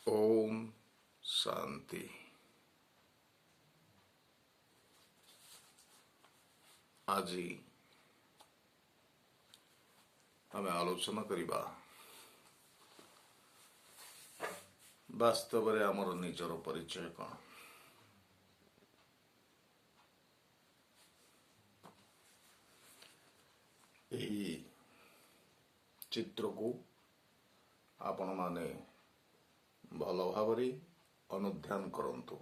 ओम शांति। आज आम आलोचना करिबा वास्तव में आमर निजर परिचय कौन। यही चित्र को आपण माने भल भावरे अनुध्यान करंतु।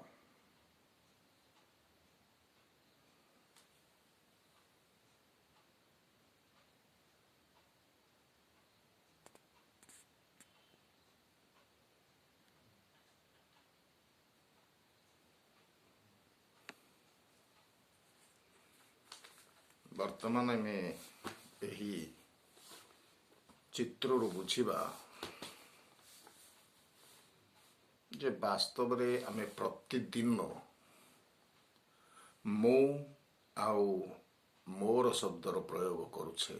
वर्तमान में यही चित्र बुझा जे वास्तव में आमे प्रतिदिन मो आउ मोर शब्दर प्रयोग करुछे।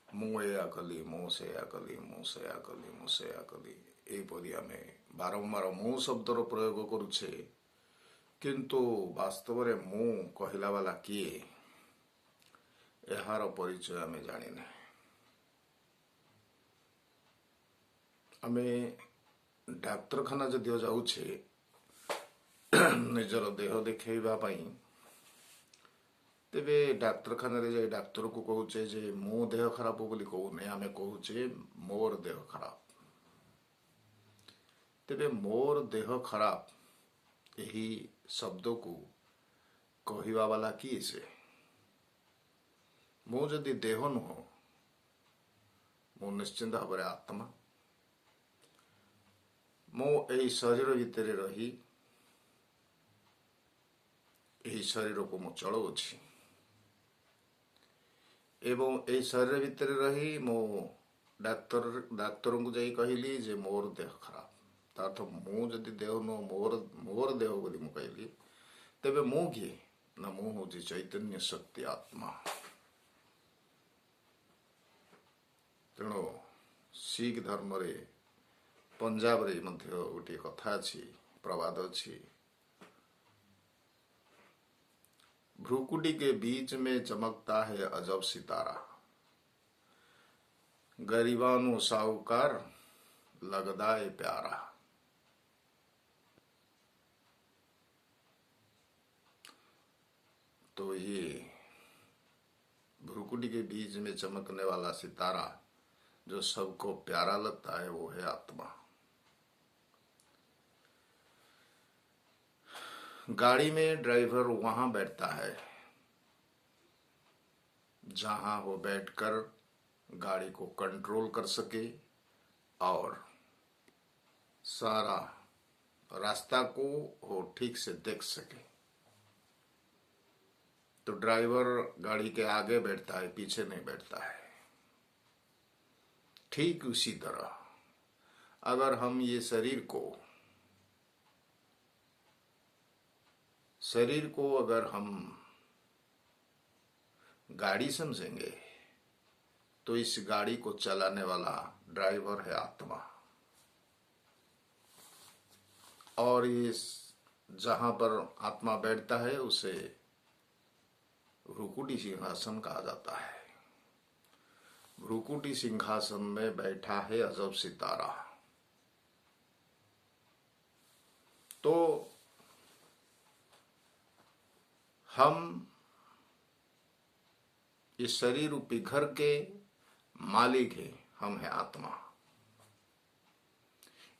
मु या कली, मु से कली, मु से कली, मु से कली, एपरी आमे बारंबार मु शब्दर प्रयोग करुछे। किंतु वास्तव में मु कहला वाला किए यार परिचय आमे जानी ना। आमे डाक्तरखाना जदिव जाऊे निजर देह देखा तेबे डाक्तरखाना जाए डाक्तर को कहूचे जे मो देह खराब बोली कहूने, आमे कहूचे मोर देह खराब। तेबे मोर देह खराब यही शब्द को कहवा वाला किए से? मो जदि देह नुह मो निश्चिंत भाव आत्मा। मो यही शरीर भितर रही यही शरीर को मु चलाउछि एवं यही शरीर भितर रही मो डाक्तर को जाई कहली जे मोर देह खराब। तार्थ मु जदि देह नुह मोर देह बोली मु कहली तेबे मु किए ना? मु हूँ चैतन्य शक्ति आत्मा। तेणु सिख धर्म रे पंजाब रे मध्य गोटे कथा अच्छी, प्रवाद अच्छी, भ्रुकुटी के बीच में चमकता है अजब सितारा, गरीबानु साहूकार लगदा है प्यारा। तो ये भ्रुकुटी के बीच में चमकने वाला सितारा जो सबको प्यारा लगता है वो है आत्मा। गाड़ी में ड्राइवर वहां बैठता है जहां वो बैठकर गाड़ी को कंट्रोल कर सके और सारा रास्ता को वो ठीक से देख सके। तो ड्राइवर गाड़ी के आगे बैठता है, पीछे नहीं बैठता है। ठीक उसी तरह अगर हम ये शरीर को अगर हम गाड़ी समझेंगे तो इस गाड़ी को चलाने वाला ड्राइवर है आत्मा। और इस जहां पर आत्मा बैठता है उसे भ्रुकुटी सिंहासन कहा जाता है। भ्रुकुटी सिंहासन में बैठा है अजब सितारा। तो हम इस शरीर रूपी घर के मालिक हैं, हम है आत्मा।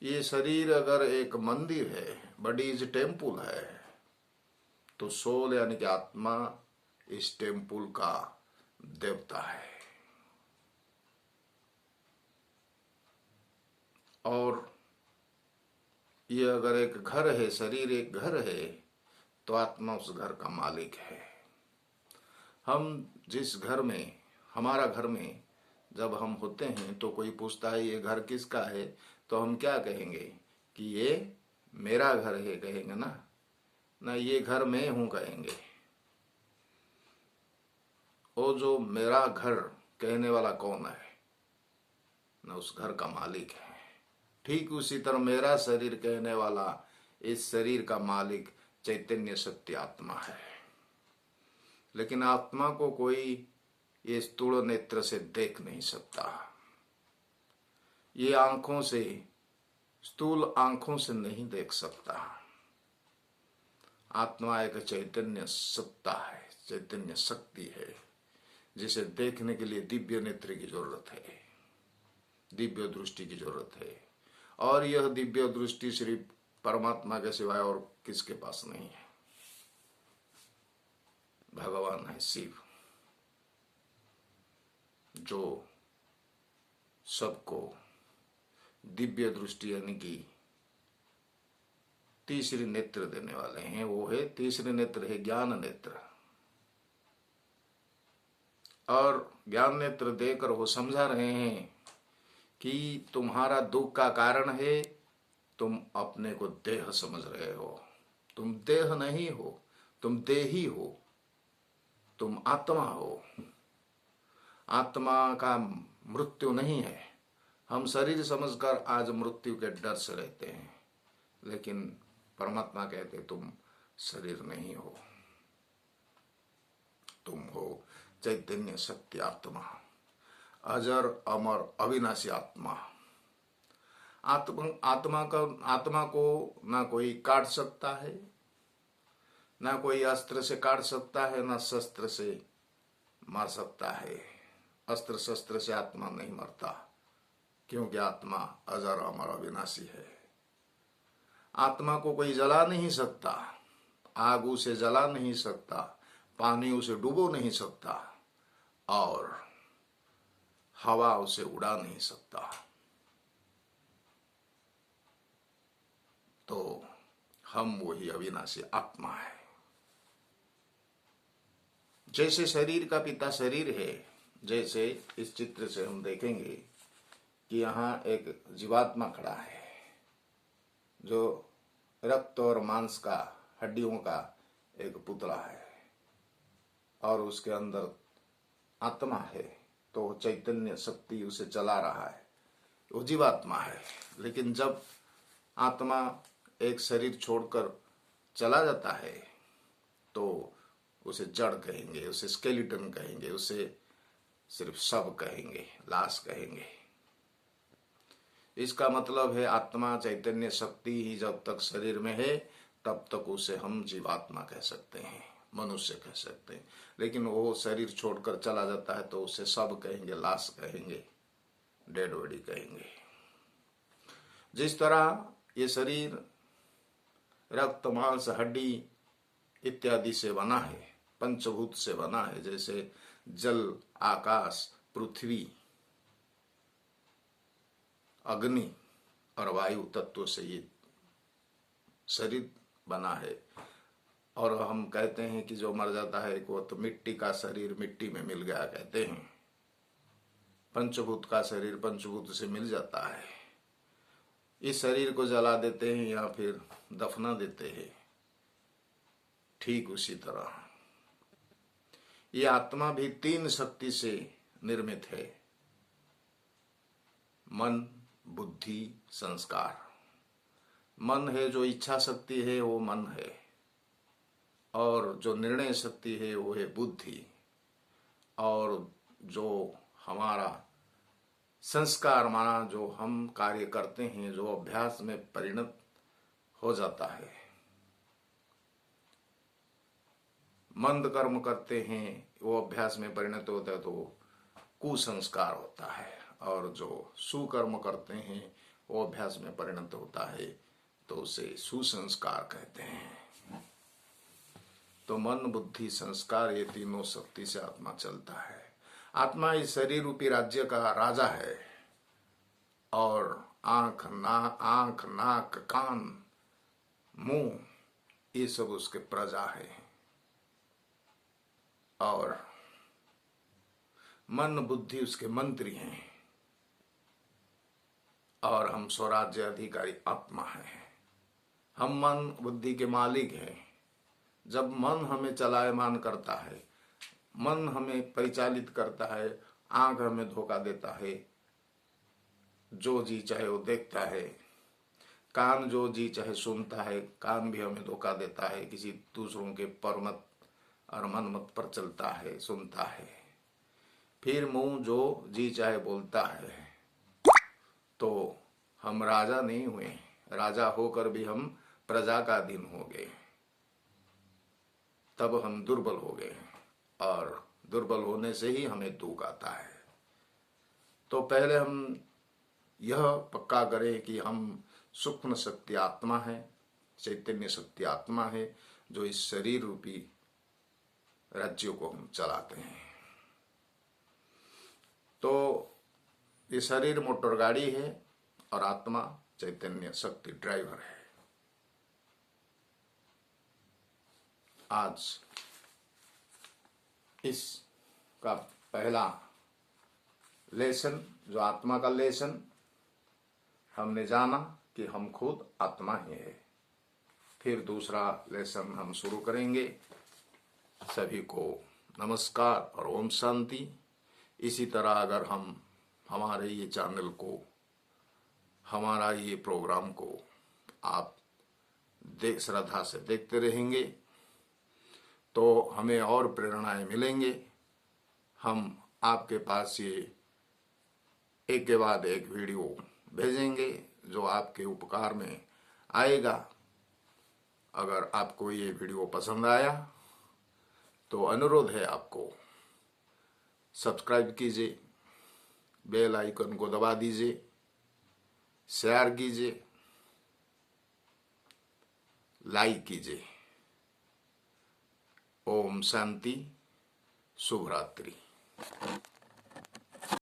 ये शरीर अगर एक मंदिर है, बॉडी इज टेम्पल है, तो सोल यानी कि आत्मा इस टेम्पल का देवता है। और ये अगर एक घर है, शरीर एक घर है, तो आत्मा उस घर का मालिक है। हम जिस घर में, हमारा घर में जब हम होते हैं तो कोई पूछता है ये घर किसका है, तो हम क्या कहेंगे कि ये मेरा घर है, कहेंगे ना? ना, ये घर मैं हूं कहेंगे। वो जो मेरा घर कहने वाला कौन है? ना, उस घर का मालिक है। ठीक उसी तरह मेरा शरीर कहने वाला इस शरीर का मालिक चैतन्य सत्य आत्मा है। लेकिन आत्मा को कोई ये स्थूल नेत्र से देख नहीं सकता। ये आंखों से, स्थूल आंखों से नहीं देख सकता। आत्मा एक चैतन्य सत्ता है, चैतन्य शक्ति है, जिसे देखने के लिए दिव्य नेत्र की जरूरत है, दिव्य दृष्टि की जरूरत है। और यह दिव्य दृष्टि सिर्फ परमात्मा के सिवाय और किसके पास नहीं है। भगवान है शिव, जो सबको दिव्य दृष्टि यानी कि तीसरी नेत्र देने वाले हैं। वो है तीसरे नेत्र है ज्ञान नेत्र। और ज्ञान नेत्र देकर वो समझा रहे हैं कि तुम्हारा दुख का कारण है तुम अपने को देह समझ रहे हो। तुम देह नहीं हो, तुम देही हो, तुम आत्मा हो। आत्मा का मृत्यु नहीं है। हम शरीर समझकर आज मृत्यु के डर से रहते हैं, लेकिन परमात्मा कहते तुम शरीर नहीं हो, तुम हो चैतन्य सत्य आत्मा, अजर अमर अविनाशी आत्मा। आत्मा को ना कोई काट सकता है, ना कोई अस्त्र से काट सकता है, ना शस्त्र से मार सकता है। अस्त्र शस्त्र से आत्मा नहीं मरता, क्योंकि आत्मा अजर अमर अविनाशी है। आत्मा को कोई जला नहीं सकता, आग उसे जला नहीं सकता, पानी उसे डुबो नहीं सकता, और हवा उसे उड़ा नहीं सकता। तो हम वही अविनाशी आत्मा है। जैसे शरीर का पिता शरीर है, जैसे इस चित्र से हम देखेंगे कि यहाँ एक जीवात्मा खड़ा है, जो रक्त और मांस का, हड्डियों का एक पुतला है, और उसके अंदर आत्मा है। तो चैतन्य शक्ति उसे चला रहा है, वो जीवात्मा है। लेकिन जब आत्मा एक शरीर छोड़कर चला जाता है तो उसे जड़ कहेंगे, उसे स्केलेटन कहेंगे, उसे सिर्फ शव कहेंगे, लाश कहेंगे। इसका मतलब है आत्मा चैतन्य शक्ति ही जब तक शरीर में है तब तक उसे हम जीवात्मा कह सकते हैं, मनुष्य कह सकते हैं। लेकिन वो शरीर छोड़कर चला जाता है तो उसे शव कहेंगे, लाश कहेंगे, डेड बॉडी कहेंगे। जिस तरह ये शरीर रक्त मांस हड्डी इत्यादि से बना है, पंचभूत से बना है, जैसे जल, आकाश, पृथ्वी, अग्नि और वायु तत्व से ये शरीर बना है। और हम कहते हैं कि जो मर जाता है वो तो मिट्टी का शरीर मिट्टी में मिल गया कहते हैं। पंचभूत का शरीर पंचभूत से मिल जाता है। इस शरीर को जला देते हैं या फिर दफना देते हैं। ठीक उसी तरह ये आत्मा भी तीन शक्ति से निर्मित है, मन, बुद्धि, संस्कार। मन है जो इच्छा शक्ति है वो मन है, और जो निर्णय शक्ति है वो है बुद्धि, और जो हमारा संस्कार माना जो हम कार्य करते हैं, जो अभ्यास में परिणत हो जाता है, मंद कर्म करते हैं वो अभ्यास में परिणत होता है तो कुसंस्कार होता है, और जो सुकर्म करते हैं वो अभ्यास में परिणत होता है तो उसे सुसंस्कार कहते हैं। तो मन, बुद्धि, संस्कार ये तीनों शक्ति से आत्मा चलता है। आत्मा इस शरीर रूपी राज्य का राजा है, और आंख, नाक, कान, मुंह ये सब उसके प्रजा है, और मन बुद्धि उसके मंत्री हैं, और हम स्वराज्य अधिकारी आत्मा हैं। हम मन बुद्धि के मालिक हैं। जब मन हमें चलायमान करता है, मन हमें परिचालित करता है, आंख हमें धोखा देता है, जो जी चाहे वो देखता है, कान जो जी चाहे सुनता है। कान भी हमें धोखा देता है, किसी दूसरों के परमत और मनमत पर चलता है, सुनता है। फिर मुंह जो जी चाहे बोलता है। तो हम राजा नहीं हुए, राजा होकर भी हम प्रजा का अधीन हो गए, तब हम दुर्बल हो गए, और दुर्बल होने से ही हमें दुख आता है। तो पहले हम यह पक्का करें कि हम सूक्ष्म शक्ति आत्मा है, चैतन्य शक्ति आत्मा है, जो इस शरीर रूपी राज्य को हम चलाते हैं। तो ये शरीर मोटर गाड़ी है और आत्मा चैतन्य शक्ति ड्राइवर है। आज इसका पहला लेसन, जो आत्मा का लेसन, हमने जाना कि हम खुद आत्मा ही है। फिर दूसरा लेसन हम शुरू करेंगे। सभी को नमस्कार और ओम शांति। इसी तरह अगर हम हमारे ये चैनल को, हमारा ये प्रोग्राम को आप श्रद्धा से देखते रहेंगे तो हमें और प्रेरणाएं मिलेंगे। हम आपके पास ये एक के बाद एक वीडियो भेजेंगे जो आपके उपकार में आएगा। अगर आपको ये वीडियो पसंद आया तो अनुरोध है, आपको सब्सक्राइब कीजिए, बेल आइकन को दबा दीजिए, शेयर कीजिए, लाइक कीजिए। ओम शांति, शुभ रात्रि।